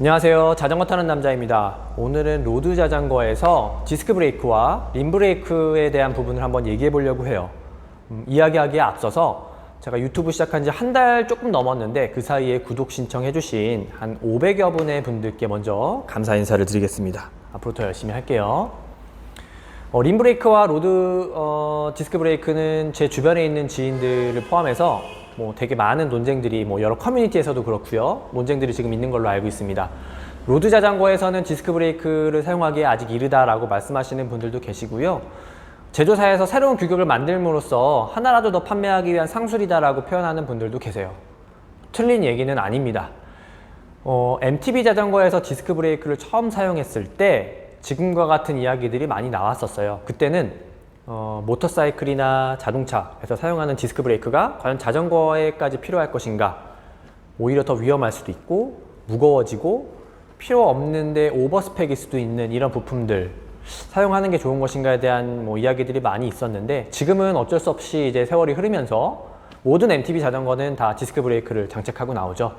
안녕하세요. 자전거 타는 남자입니다. 오늘은 로드 자전거에서 디스크 브레이크와 림 브레이크에 대한 부분을 한번 얘기해 보려고 해요. 이야기하기에 앞서서 제가 유튜브 시작한 지 한 달 조금 넘었는데 그 사이에 구독 신청해 주신 한 500여 분의 분들께 먼저 감사 인사를 드리겠습니다. 앞으로 더 열심히 할게요. 림 브레이크와 로드 디스크 브레이크는 제 주변에 있는 지인들을 포함해서 되게 많은 논쟁들이 여러 커뮤니티에서도 그렇고요. 논쟁들이 지금 있는 걸로 알고 있습니다. 로드 자전거에서는 디스크 브레이크를 사용하기에 아직 이르다라고 말씀하시는 분들도 계시고요. 제조사에서 새로운 규격을 만들므로써 하나라도 더 판매하기 위한 상술이다라고 표현하는 분들도 계세요. 틀린 얘기는 아닙니다. MTB 자전거에서 디스크 브레이크를 처음 사용했을 때 지금과 같은 이야기들이 많이 나왔었어요. 그때는 모터사이클이나 자동차에서 사용하는 디스크 브레이크가 과연 자전거에까지 필요할 것인가, 오히려 더 위험할 수도 있고 무거워지고 필요 없는데 오버스펙일 수도 있는 이런 부품들 사용하는 게 좋은 것인가에 대한 이야기들이 많이 있었는데, 지금은 어쩔 수 없이 이제 세월이 흐르면서 모든 MTB 자전거는 다 디스크 브레이크를 장착하고 나오죠.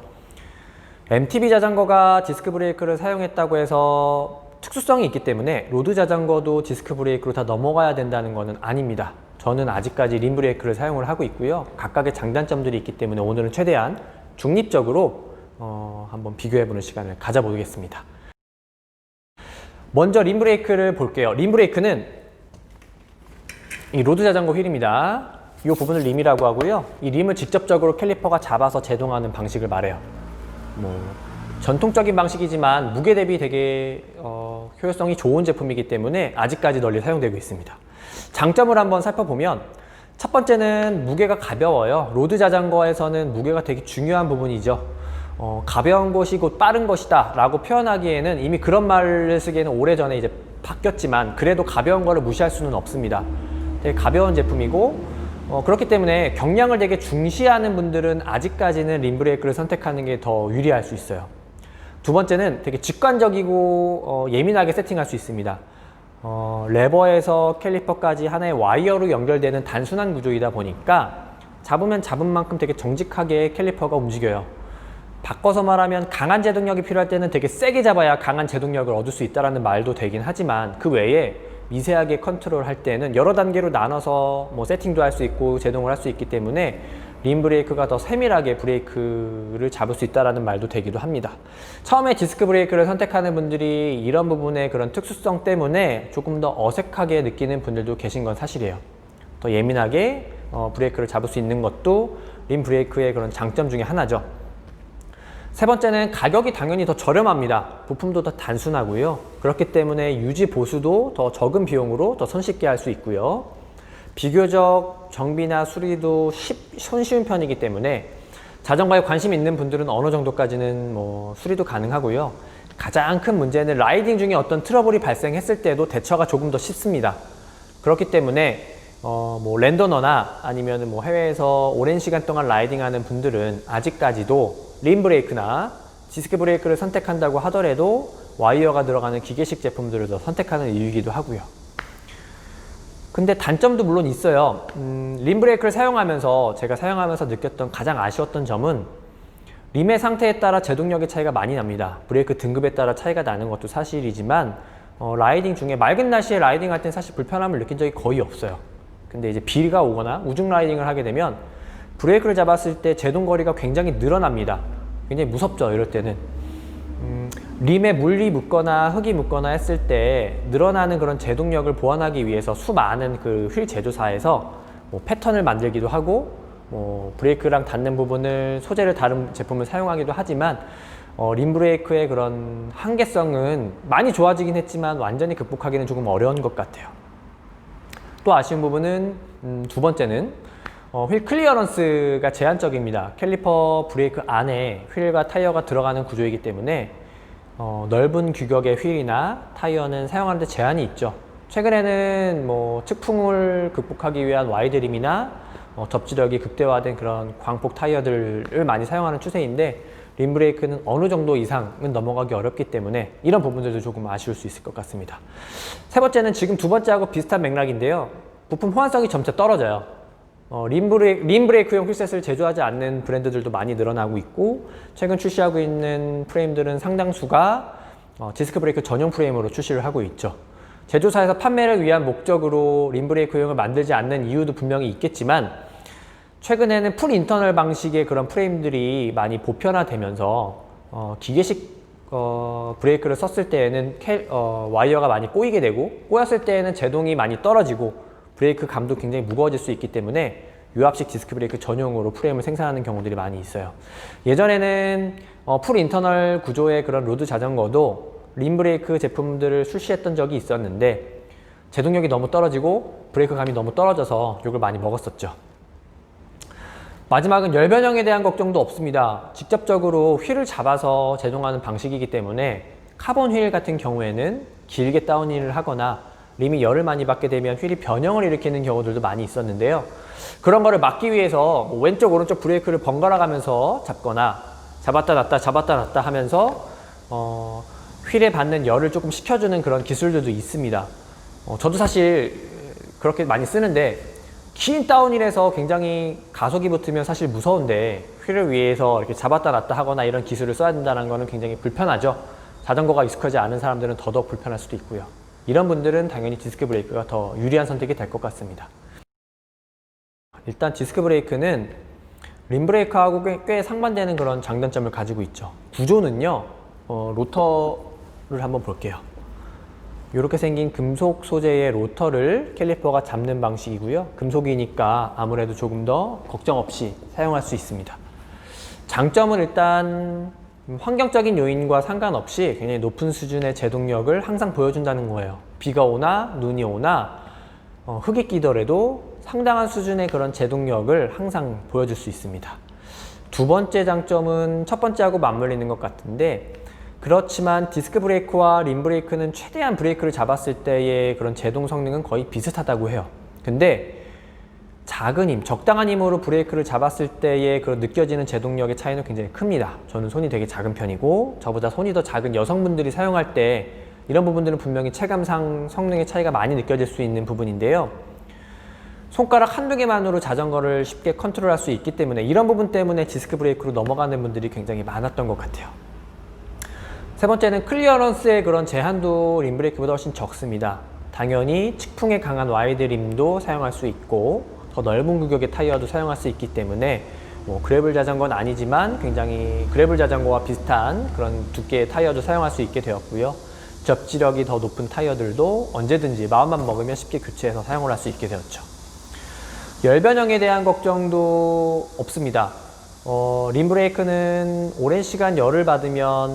MTB 자전거가 디스크 브레이크를 사용했다고 해서 특수성이 있기 때문에 로드 자전거도 디스크 브레이크로 다 넘어가야 된다는 것은 아닙니다. 저는 아직까지 림 브레이크를 사용을 하고 있고요. 각각의 장단점들이 있기 때문에 오늘은 최대한 중립적으로 한번 비교해보는 시간을 가져보겠습니다. 먼저 림 브레이크를 볼게요. 림 브레이크는 이 로드 자전거 휠입니다. 이 부분을 림이라고 하고요. 이 림을 직접적으로 캘리퍼가 잡아서 제동하는 방식을 말해요. 전통적인 방식이지만 무게 대비 되게 효율성이 좋은 제품이기 때문에 아직까지 널리 사용되고 있습니다. 장점을 한번 살펴보면, 첫 번째는 무게가 가벼워요. 로드 자전거에서는 무게가 되게 중요한 부분이죠. 가벼운 것이 곧 빠른 것이다 라고 표현하기에는 이미 그런 말을 쓰기에는 오래전에 이제 바뀌었지만, 그래도 가벼운 거를 무시할 수는 없습니다. 되게 가벼운 제품이고, 그렇기 때문에 경량을 되게 중시하는 분들은 아직까지는 림 브레이크를 선택하는 게 더 유리할 수 있어요. 두 번째는 되게 직관적이고 예민하게 세팅할 수 있습니다. 레버에서 캘리퍼까지 하나의 와이어로 연결되는 단순한 구조이다 보니까 잡으면 잡은 만큼 되게 정직하게 캘리퍼가 움직여요. 바꿔서 말하면 강한 제동력이 필요할 때는 되게 세게 잡아야 강한 제동력을 얻을 수 있다는 말도 되긴 하지만, 그 외에 미세하게 컨트롤할 때는 여러 단계로 나눠서 세팅도 할 수 있고 제동을 할 수 있기 때문에 림 브레이크가 더 세밀하게 브레이크를 잡을 수 있다는 말도 되기도 합니다. 처음에 디스크 브레이크를 선택하는 분들이 이런 부분의 그런 특수성 때문에 조금 더 어색하게 느끼는 분들도 계신 건 사실이에요. 더 예민하게 브레이크를 잡을 수 있는 것도 림 브레이크의 그런 장점 중에 하나죠. 세 번째는 가격이 당연히 더 저렴합니다. 부품도 더 단순하고요. 그렇기 때문에 유지 보수도 더 적은 비용으로 더 손쉽게 할 수 있고요. 비교적 정비나 수리도 손쉬운 편이기 때문에 자전거에 관심 있는 분들은 어느 정도까지는 수리도 가능하고요. 가장 큰 문제는 라이딩 중에 어떤 트러블이 발생했을 때도 대처가 조금 더 쉽습니다. 그렇기 때문에 랜더너나 아니면 해외에서 오랜 시간 동안 라이딩하는 분들은 아직까지도 림 브레이크나 디스크 브레이크를 선택한다고 하더라도 와이어가 들어가는 기계식 제품들을 더 선택하는 이유이기도 하고요. 근데 단점도 물론 있어요. 림 브레이크를 사용하면서 제가 사용하면서 느꼈던 가장 아쉬웠던 점은, 림의 상태에 따라 제동력의 차이가 많이 납니다. 브레이크 등급에 따라 차이가 나는 것도 사실이지만 라이딩 중에 맑은 날씨에 라이딩 할 때는 사실 불편함을 느낀 적이 거의 없어요. 근데 이제 비가 오거나 우중 라이딩을 하게 되면 브레이크를 잡았을 때 제동 거리가 굉장히 늘어납니다. 굉장히 무섭죠, 이럴 때는. 림에 물이 묻거나 흙이 묻거나 했을 때 늘어나는 그런 제동력을 보완하기 위해서 수많은 그 휠 제조사에서 패턴을 만들기도 하고 브레이크랑 닿는 부분을 소재를 다른 제품을 사용하기도 하지만, 림 브레이크의 그런 한계성은 많이 좋아지긴 했지만 완전히 극복하기는 조금 어려운 것 같아요. 또 아쉬운 부분은 두 번째는 휠 클리어런스가 제한적입니다. 캘리퍼 브레이크 안에 휠과 타이어가 들어가는 구조이기 때문에 넓은 규격의 휠이나 타이어는 사용하는 데 제한이 있죠. 최근에는 측풍을 극복하기 위한 와이드림이나 접지력이 극대화된 그런 광폭 타이어들을 많이 사용하는 추세인데, 림 브레이크는 어느 정도 이상은 넘어가기 어렵기 때문에 이런 부분들도 조금 아쉬울 수 있을 것 같습니다. 세 번째는 지금 두 번째하고 비슷한 맥락인데요. 부품 호환성이 점차 떨어져요. 림 브레이크용 휠셋을 제조하지 않는 브랜드들도 많이 늘어나고 있고, 최근 출시하고 있는 프레임들은 상당수가 디스크 브레이크 전용 프레임으로 출시를 하고 있죠. 제조사에서 판매를 위한 목적으로 림 브레이크용을 만들지 않는 이유도 분명히 있겠지만, 최근에는 풀 인터널 방식의 그런 프레임들이 많이 보편화되면서 기계식 브레이크를 썼을 때에는 와이어가 많이 꼬이게 되고, 꼬였을 때에는 제동이 많이 떨어지고 브레이크 감도 굉장히 무거워질 수 있기 때문에 유압식 디스크 브레이크 전용으로 프레임을 생산하는 경우들이 많이 있어요. 예전에는 풀 인터널 구조의 그런 로드 자전거도 림 브레이크 제품들을 출시했던 적이 있었는데, 제동력이 너무 떨어지고 브레이크 감이 너무 떨어져서 욕을 많이 먹었었죠. 마지막은 열 변형에 대한 걱정도 없습니다. 직접적으로 휠을 잡아서 제동하는 방식이기 때문에 카본 휠 같은 경우에는 길게 다운힐을 하거나 림이 열을 많이 받게 되면 휠이 변형을 일으키는 경우들도 많이 있었는데요. 그런 거를 막기 위해서 왼쪽 오른쪽 브레이크를 번갈아 가면서 잡거나 잡았다 놨다 잡았다 놨다 하면서 휠에 받는 열을 조금 식혀주는 그런 기술들도 있습니다. 저도 사실 그렇게 많이 쓰는데, 긴 다운힐에서 굉장히 가속이 붙으면 사실 무서운데 휠을 위해서 이렇게 잡았다 놨다 하거나 이런 기술을 써야 된다는 거는 굉장히 불편하죠. 자전거가 익숙하지 않은 사람들은 더더욱 불편할 수도 있고요. 이런 분들은 당연히 디스크 브레이크가 더 유리한 선택이 될 것 같습니다. 일단 디스크 브레이크는 림 브레이크하고 꽤 상반되는 그런 장단점을 가지고 있죠. 구조는요, 로터를 한번 볼게요. 이렇게 생긴 금속 소재의 로터를 캘리퍼가 잡는 방식이고요. 금속이니까 아무래도 조금 더 걱정 없이 사용할 수 있습니다. 장점은 일단 환경적인 요인과 상관없이 굉장히 높은 수준의 제동력을 항상 보여준다는 거예요. 비가 오나 눈이 오나 흙이 끼더라도 상당한 수준의 그런 제동력을 항상 보여줄 수 있습니다. 두 번째 장점은 첫 번째하고 맞물리는 것 같은데, 그렇지만 디스크 브레이크와 림 브레이크는 최대한 브레이크를 잡았을 때의 그런 제동 성능은 거의 비슷하다고 해요. 근데 작은 힘, 적당한 힘으로 브레이크를 잡았을 때의 그런 느껴지는 제동력의 차이는 굉장히 큽니다. 저는 손이 되게 작은 편이고, 저보다 손이 더 작은 여성분들이 사용할 때 이런 부분들은 분명히 체감상 성능의 차이가 많이 느껴질 수 있는 부분인데요. 손가락 한두 개만으로 자전거를 쉽게 컨트롤할 수 있기 때문에 이런 부분 때문에 디스크 브레이크로 넘어가는 분들이 굉장히 많았던 것 같아요. 세 번째는 클리어런스의 그런 제한도 림 브레이크보다 훨씬 적습니다. 당연히 측풍에 강한 와이드 림도 사용할 수 있고, 더 넓은 구격의 타이어도 사용할 수 있기 때문에 그래블 자전거는 아니지만 굉장히 그래블 자전거와 비슷한 그런 두께의 타이어도 사용할 수 있게 되었고요. 접지력이 더 높은 타이어들도 언제든지 마음만 먹으면 쉽게 교체해서 사용을 할 수 있게 되었죠. 열 변형에 대한 걱정도 없습니다. 림 브레이크는 오랜 시간 열을 받으면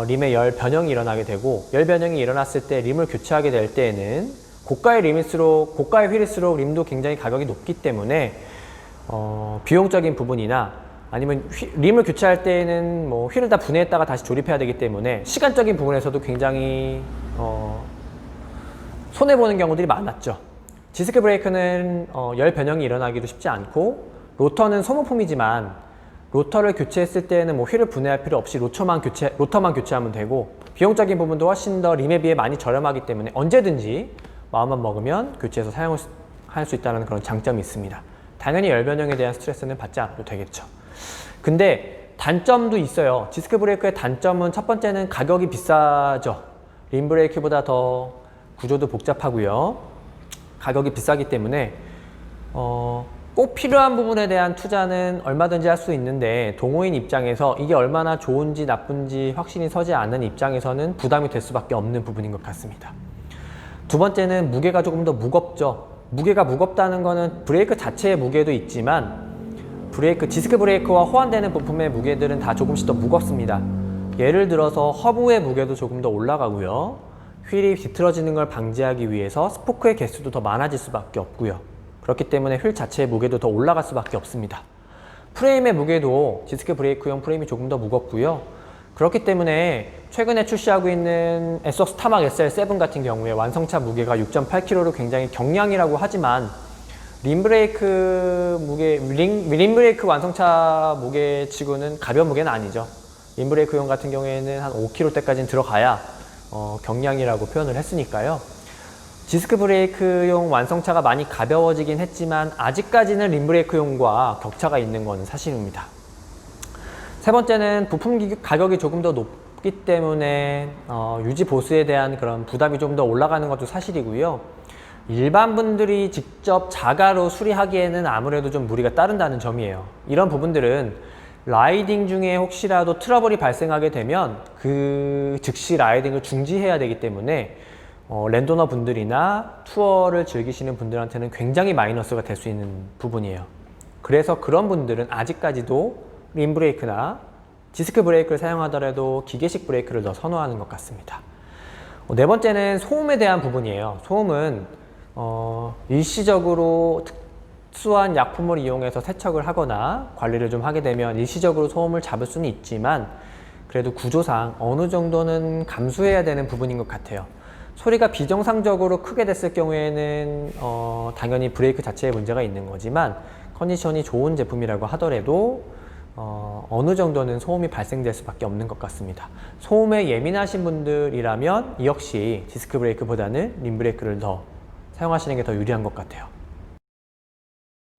림의 열 변형이 일어나게 되고, 열 변형이 일어났을 때 림을 교체하게 될 때에는 고가의 휠일수록 림도 굉장히 가격이 높기 때문에 비용적인 부분이나 아니면 림을 교체할 때에는 휠을 다 분해했다가 다시 조립해야 되기 때문에 시간적인 부분에서도 굉장히 손해보는 경우들이 많았죠. 디스크 브레이크는 열 변형이 일어나기도 쉽지 않고, 로터는 소모품이지만 로터를 교체했을 때는 휠을 분해할 필요 없이 로터만 교체하면 되고, 비용적인 부분도 훨씬 더 림에 비해 많이 저렴하기 때문에 언제든지 마음만 먹으면 교체해서 사용할 수 있다는 그런 장점이 있습니다. 당연히 열 변형에 대한 스트레스는 받지 않아도 되겠죠. 근데 단점도 있어요. 디스크 브레이크의 단점은 첫 번째는 가격이 비싸죠. 림 브레이크보다 더 구조도 복잡하고요. 가격이 비싸기 때문에 꼭 필요한 부분에 대한 투자는 얼마든지 할 수 있는데, 동호인 입장에서 이게 얼마나 좋은지 나쁜지 확신이 서지 않은 입장에서는 부담이 될 수밖에 없는 부분인 것 같습니다. 두 번째는 무게가 조금 더 무겁죠. 무게가 무겁다는 거는 브레이크 자체의 무게도 있지만 디스크 브레이크와 호환되는 부품의 무게들은 다 조금씩 더 무겁습니다. 예를 들어서 허브의 무게도 조금 더 올라가고요. 휠이 비틀어지는 걸 방지하기 위해서 스포크의 개수도 더 많아질 수밖에 없고요. 그렇기 때문에 휠 자체의 무게도 더 올라갈 수밖에 없습니다. 프레임의 무게도 디스크 브레이크용 프레임이 조금 더 무겁고요. 그렇기 때문에 최근에 출시하고 있는 에소스 타막 SL7 같은 경우에 완성차 무게가 6.8kg로 굉장히 경량이라고 하지만 림 브레이크 완성차 무게치고는 가벼운 무게는 아니죠. 림 브레이크용 같은 경우에는 한 5kg대까지는 들어가야 경량이라고 표현을 했으니까요. 디스크 브레이크용 완성차가 많이 가벼워지긴 했지만 아직까지는 림브레이크용과 격차가 있는 건 사실입니다. 세 번째는 부품 가격이 조금 더 높기 때문에 유지 보수에 대한 그런 부담이 좀 더 올라가는 것도 사실이고요. 일반 분들이 직접 자가로 수리하기에는 아무래도 좀 무리가 따른다는 점이에요. 이런 부분들은 라이딩 중에 혹시라도 트러블이 발생하게 되면 그 즉시 라이딩을 중지해야 되기 때문에 랜도너 분들이나 투어를 즐기시는 분들한테는 굉장히 마이너스가 될 수 있는 부분이에요. 그래서 그런 분들은 아직까지도 림브레이크나 디스크 브레이크를 사용하더라도 기계식 브레이크를 더 선호하는 것 같습니다. 네 번째는 소음에 대한 부분이에요. 소음은 일시적으로 특수한 약품을 이용해서 세척을 하거나 관리를 좀 하게 되면 일시적으로 소음을 잡을 수는 있지만 그래도 구조상 어느 정도는 감수해야 되는 부분인 것 같아요. 소리가 비정상적으로 크게 됐을 경우에는 당연히 브레이크 자체에 문제가 있는 거지만 컨디션이 좋은 제품이라고 하더라도 어느 정도는 소음이 발생될 수밖에 없는 것 같습니다. 소음에 예민하신 분들이라면 역시 디스크 브레이크보다는 림 브레이크를 더 사용하시는 게 더 유리한 것 같아요.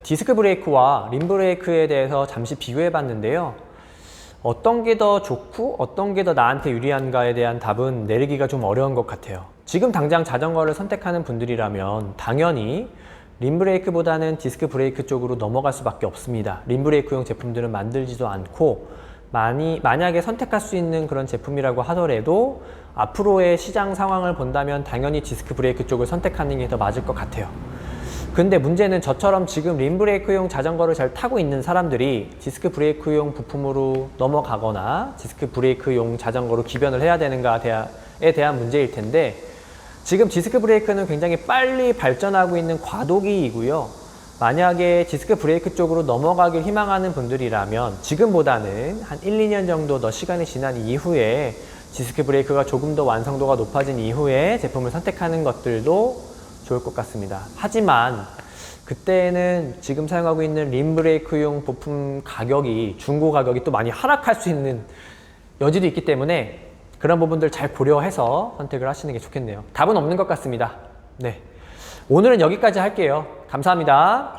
디스크 브레이크와 림 브레이크에 대해서 잠시 비교해 봤는데요. 어떤 게 더 좋고 어떤 게 더 나한테 유리한가에 대한 답은 내리기가 좀 어려운 것 같아요. 지금 당장 자전거를 선택하는 분들이라면 당연히 림 브레이크보다는 디스크 브레이크 쪽으로 넘어갈 수밖에 없습니다. 림 브레이크용 제품들은 만들지도 않고 만약에 선택할 수 있는 그런 제품이라고 하더라도 앞으로의 시장 상황을 본다면 당연히 디스크 브레이크 쪽을 선택하는 게 더 맞을 것 같아요. 근데 문제는 저처럼 지금 림 브레이크용 자전거를 잘 타고 있는 사람들이 디스크 브레이크용 부품으로 넘어가거나 디스크 브레이크용 자전거로 기변을 해야 되는가에 대한 문제일 텐데 지금 디스크 브레이크는 굉장히 빨리 발전하고 있는 과도기이고요. 만약에 디스크 브레이크 쪽으로 넘어가길 희망하는 분들이라면 지금보다는 한 1, 2년 정도 더 시간이 지난 이후에 디스크 브레이크가 조금 더 완성도가 높아진 이후에 제품을 선택하는 것들도 좋을 것 같습니다. 하지만 그때는 지금 사용하고 있는 림 브레이크용 부품 가격이 중고 가격이 또 많이 하락할 수 있는 여지도 있기 때문에 그런 부분들 잘 고려해서 선택을 하시는 게 좋겠네요. 답은 없는 것 같습니다. 네, 오늘은 여기까지 할게요. 감사합니다.